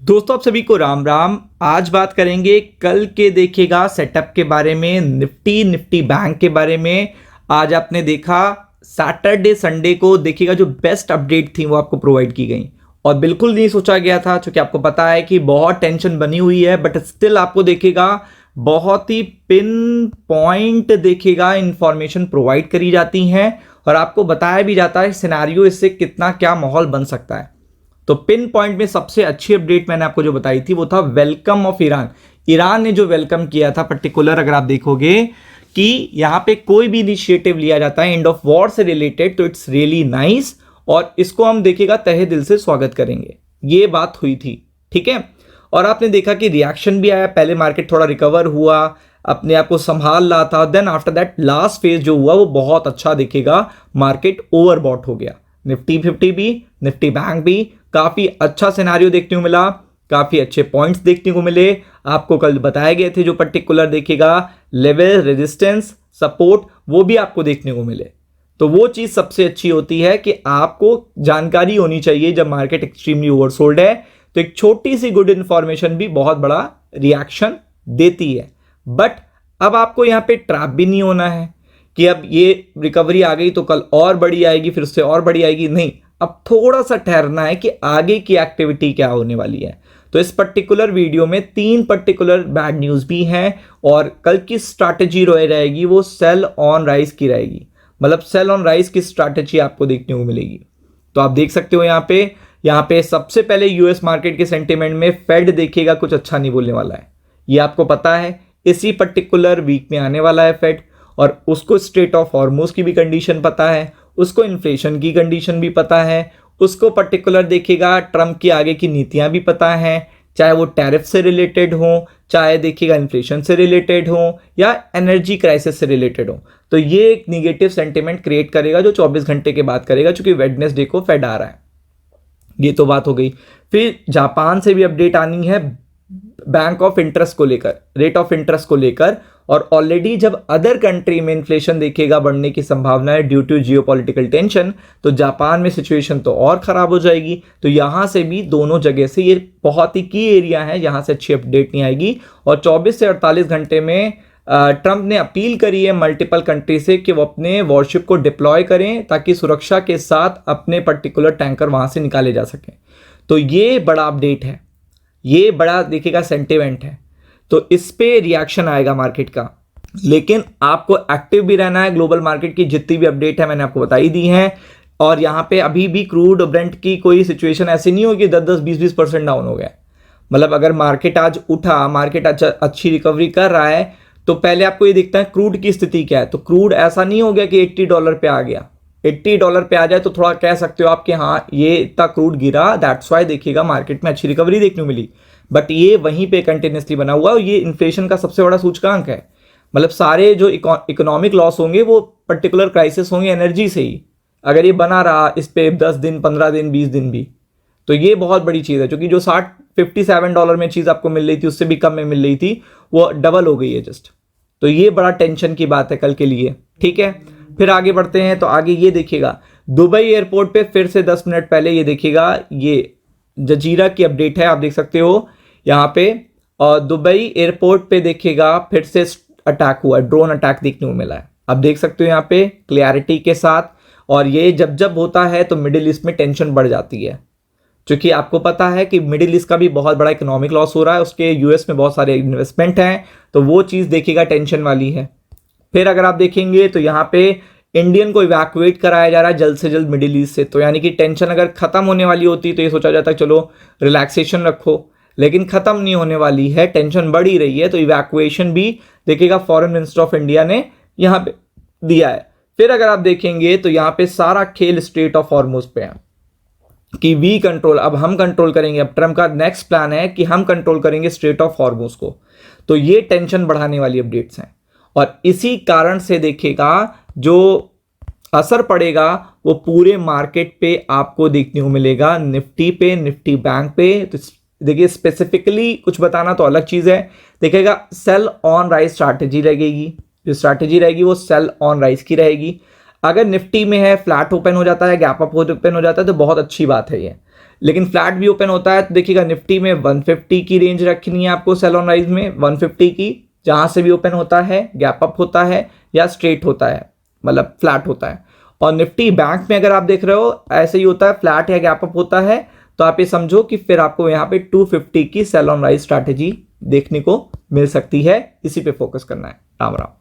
दोस्तों आप सभी को राम राम। आज बात करेंगे कल के देखिएगा सेटअप के बारे में, निफ्टी बैंक के बारे में। आज आपने देखा सैटरडे संडे को देखिएगा जो बेस्ट अपडेट थी वो आपको प्रोवाइड की गई और बिल्कुल नहीं सोचा गया था, क्योंकि आपको पता है कि बहुत टेंशन बनी हुई है, बट स्टिल आपको देखिएगा बहुत ही पिन पॉइंट देखिएगा इंफॉर्मेशन प्रोवाइड करी जाती हैं और आपको बताया भी जाता है सिनेरियो इससे कितना क्या माहौल बन सकता है। तो पिन पॉइंट में सबसे अच्छी अपडेट मैंने आपको जो बताई थी वो था वेलकम ऑफ ईरान ने जो वेलकम किया था पर्टिकुलर। अगर आप देखोगे कि यहां पे कोई भी इनिशिएटिव लिया जाता है एंड ऑफ वॉर से रिलेटेड तो इट्स रियली नाइस और इसको हम देखिएगा तहे दिल से स्वागत करेंगे। ये बात हुई थी, ठीक है। और आपने देखा कि रिएक्शन भी आया, पहले मार्केट थोड़ा रिकवर हुआ, अपने आप को संभाल रहा था, then after that last phase जो हुआ वो बहुत अच्छा दिखेगा, मार्केट ओवरबॉट हो गया। निफ्टी 50 भी, निफ्टी बैंक भी काफी अच्छा सिनेरियो देखने को मिला, काफी अच्छे पॉइंट्स देखने को मिले। आपको कल बताए गए थे जो पर्टिकुलर देखिएगा लेवल, रेजिस्टेंस, सपोर्ट, वो भी आपको देखने को मिले। तो वो चीज सबसे अच्छी होती है कि आपको जानकारी होनी चाहिए जब मार्केट एक्सट्रीमली ओवरसोल्ड है, तो एक छोटी सी गुड इंफॉर्मेशन भी बहुत बड़ा रिएक्शन देती है। बट अब आपको यहां पे ट्रैप भी नहीं होना है कि अब ये रिकवरी आ गई तो कल और बड़ी आएगी, फिर उससे और बड़ी आएगी, नहीं। अब थोड़ा सा ठहरना है कि आगे की एक्टिविटी क्या होने वाली है। तो इस पर्टिकुलर वीडियो में 3 पर्टिकुलर बैड न्यूज भी हैं और कल की स्ट्रैटेजी रहेगी वो सेल ऑन राइज की रहेगी, मतलब सेल ऑन राइज की स्ट्रैटेजी आपको देखने को मिलेगी। तो आप देख सकते हो यहाँ पे सबसे पहले यूएस मार्केट के सेंटिमेंट में फेड देखिएगा कुछ अच्छा नहीं बोलने वाला है, ये आपको पता है। इसी पर्टिकुलर वीक में आने वाला है फेड और उसको स्ट्रेट ऑफ हॉर्मुज की भी कंडीशन पता है, उसको इन्फ्लेशन की कंडीशन भी पता है, उसको पर्टिकुलर देखिएगा ट्रम्प की आगे की नीतियां भी पता हैं, चाहे वो टैरिफ से रिलेटेड हो, चाहे देखिएगा इन्फ्लेशन से रिलेटेड हो या एनर्जी क्राइसिस से रिलेटेड हो। तो ये एक निगेटिव सेंटिमेंट क्रिएट करेगा जो 24 घंटे के बाद करेगा, क्योंकि वेडनेसडे को फेड आ रहा है। ये तो बात हो गई। फिर जापान से भी अपडेट आनी है बैंक ऑफ इंटरेस्ट को लेकर, रेट ऑफ इंटरेस्ट को लेकर। और ऑलरेडी जब अदर कंट्री में इन्फ्लेशन देखिएगा बढ़ने की संभावना है ड्यू टू जियोपॉलिटिकल टेंशन, तो जापान में सिचुएशन तो और खराब हो जाएगी। तो यहां से भी दोनों जगह से ये बहुत ही की एरिया है, यहां से अच्छी अपडेट नहीं आएगी। और 24 से 48 घंटे में ट्रंप ने अपील करी है मल्टीपल कंट्री से कि वो अपने वॉरशिप को डिप्लॉय करें ताकि सुरक्षा के साथ अपने पर्टिकुलर टैंकर वहां से निकाले जा सकें। तो ये बड़ा अपडेट है, ये बड़ा देखिएगा सेंटिमेंट है। तो इस पे रिएक्शन आएगा मार्केट का, लेकिन आपको एक्टिव भी रहना है। ग्लोबल मार्केट की जितनी भी अपडेट है मैंने आपको बताई दी है। और यहाँ पे अभी भी क्रूड ब्रेंट की कोई सिचुएशन ऐसी नहीं होगी 10-10, 20-20% डाउन हो गया। मतलब अगर मार्केट आज उठा, मार्केट अच्छी रिकवरी कर रहा है, तो पहले आपको ये दिखता है क्रूड की स्थिति क्या है। तो क्रूड ऐसा नहीं हो गया कि $80 पे आ गया, $80 पे आ जाए तो थोड़ा कह सकते हो आप कि हाँ ये इतना क्रूड गिरा, दैट्स वाई देखिएगा मार्केट में अच्छी रिकवरी देखने को मिली। बट ये वहीं पे कंटिन्यूसली बना हुआ और ये इन्फ्लेशन का सबसे बड़ा सूचकांक है। मतलब सारे जो इकोनॉमिक लॉस होंगे वो पर्टिकुलर क्राइसिस होंगे एनर्जी से ही, अगर ये बना रहा इस पे 10 दिन, 15 दिन, 20 दिन भी, तो ये बहुत बड़ी चीज़ है। क्योंकि जो $57 में चीज़ आपको मिल रही थी उससे भी कम में मिल रही थी, वो डबल हो गई है जस्ट। तो ये बड़ा टेंशन की बात है कल के लिए, ठीक है। फिर आगे बढ़ते हैं। तो आगे ये देखिएगा दुबई एयरपोर्ट पे फिर से 10 मिनट पहले ये देखिएगा ये जजीरा की अपडेट है, आप देख सकते हो यहाँ पे। और दुबई एयरपोर्ट पे देखिएगा फिर से अटैक हुआ, ड्रोन अटैक देखने को मिला है, आप देख सकते हो यहाँ पे क्लियरिटी के साथ। और ये जब जब होता है तो मिडिल ईस्ट में टेंशन बढ़ जाती है, क्योंकि आपको पता है कि मिडिल ईस्ट का भी बहुत बड़ा इकोनॉमिक लॉस हो रहा है, उसके यूएस में बहुत सारे इन्वेस्टमेंट हैं, तो वो चीज़ देखिएगा टेंशन वाली है। फिर अगर आप देखेंगे तो यहाँ पे इंडियन को इवैक्यूएट कराया जा रहा है जल्द से जल्द मिडिल ईस्ट से। तो यानी कि टेंशन अगर खत्म होने वाली होती तो ये सोचा जाता है चलो रिलैक्सेशन रखो, लेकिन खत्म नहीं होने वाली है, टेंशन बढ़ ही रही है। तो इवैक्यूएशन भी देखिएगा फॉरेन मिनिस्टर ऑफ इंडिया ने यहाँ पे दिया है। फिर अगर आप देखेंगे तो यहाँ पे सारा खेल स्ट्रेट ऑफ हॉर्मुज पे है कि वी कंट्रोल, अब हम कंट्रोल करेंगे। अब ट्रम्प का नेक्स्ट प्लान है कि हम कंट्रोल करेंगे स्ट्रेट ऑफ हॉर्मुज को। तो ये टेंशन बढ़ाने वाली अपडेट्स हैं और इसी कारण से देखिएगा जो असर पड़ेगा वो पूरे मार्केट पे आपको देखने को मिलेगा, निफ्टी पे, निफ्टी बैंक पे। तो देखिए स्पेसिफिकली कुछ बताना तो अलग चीज है। देखिएगा सेल ऑन राइज स्ट्रैटेजी लगेगी, जो स्ट्रैटेजी रहेगी वो सेल ऑन राइज की रहेगी। अगर निफ्टी में है फ्लैट ओपन हो जाता है, गैप अप ओपन हो जाता है तो बहुत अच्छी बात है ये। लेकिन फ्लैट भी ओपन होता है तो देखिएगा निफ्टी में 150 की रेंज रखनी है आपको सेल ऑन राइज में, 150 की, जहां से भी ओपन होता है, गैप अप होता है या स्ट्रेट होता है, मतलब फ्लैट होता है। और निफ्टी बैंक में अगर आप देख रहे हो ऐसे ही होता है, फ्लैट या गैप अप होता है, तो आप ये समझो कि फिर आपको यहाँ पे 250 की सेल ऑन राइज स्ट्रैटेजी देखने को मिल सकती है। इसी पे फोकस करना है। राम राम।